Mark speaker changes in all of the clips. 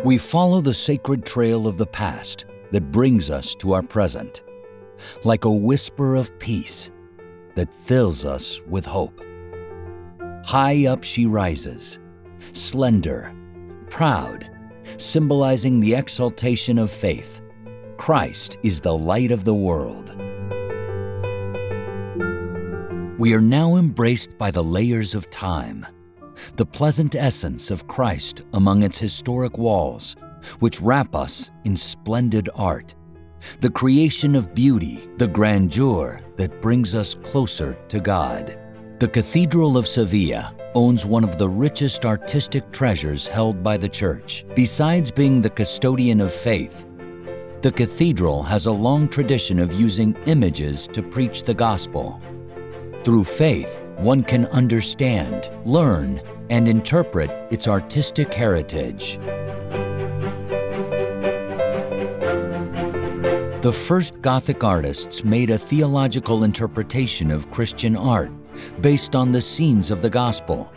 Speaker 1: We follow the sacred trail of the past that brings us to our present, like a whisper of peace that fills us with hope. High up she rises, slender, proud, symbolizing the exaltation of faith. Christ is the light of the world. We are now embraced by the layers of time, the pleasant essence of Christ among its historic walls, which wrap us in splendid art, the creation of beauty, the grandeur that brings us closer to God. The Cathedral of Seville owns one of the richest artistic treasures held by the Church. Besides being the custodian of faith, the cathedral has a long tradition of using images to preach the gospel. Through faith, one can understand, learn, and interpret its artistic heritage. The first Gothic artists made a theological interpretation of Christian art based on the scenes of the gospel,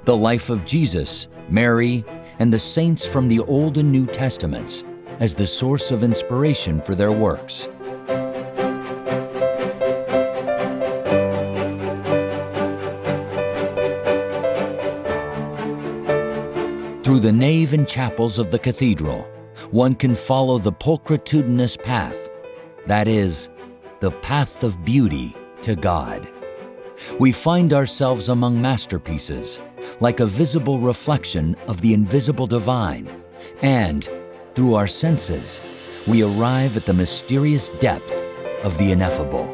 Speaker 1: the life of Jesus, Mary, and the saints from the Old and New Testaments as the source of inspiration for their works. Through the nave and chapels of the cathedral, one can follow the pulchritudinous path, that is, the path of beauty to God. We find ourselves among masterpieces, like a visible reflection of the invisible divine, and, through our senses, we arrive at the mysterious depth of the ineffable.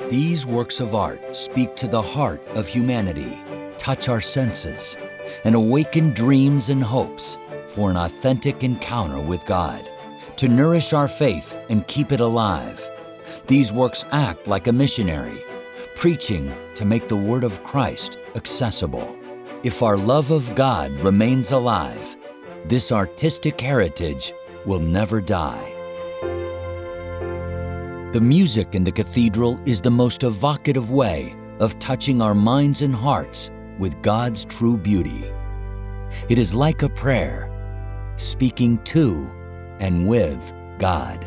Speaker 1: These works of art speak to the heart of humanity, touch our senses, and awaken dreams and hopes for an authentic encounter with God, to nourish our faith and keep it alive. These works act like a missionary, preaching to make the word of Christ accessible. If our love of God remains alive, this artistic heritage will never die. The music in the cathedral is the most evocative way of touching our minds and hearts with God's true beauty. It is like a prayer, speaking to and with God.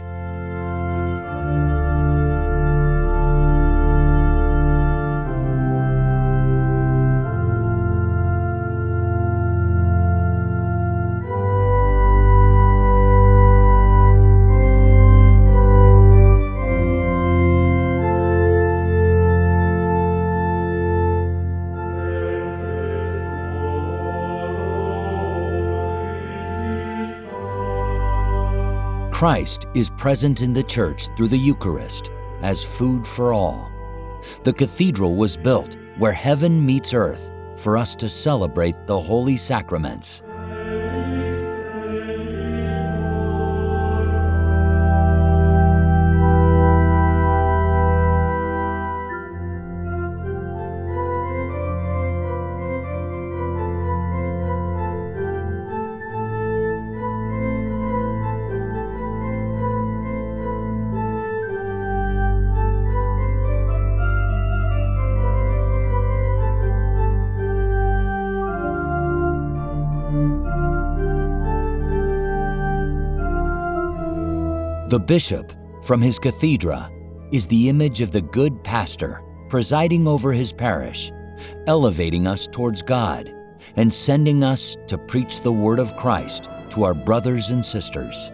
Speaker 1: Christ is present in the Church through the Eucharist as food for all. The cathedral was built where heaven meets earth for us to celebrate the holy sacraments. The bishop, from his cathedra, is the image of the good pastor presiding over his parish, elevating us towards God and sending us to preach the word of Christ to our brothers and sisters.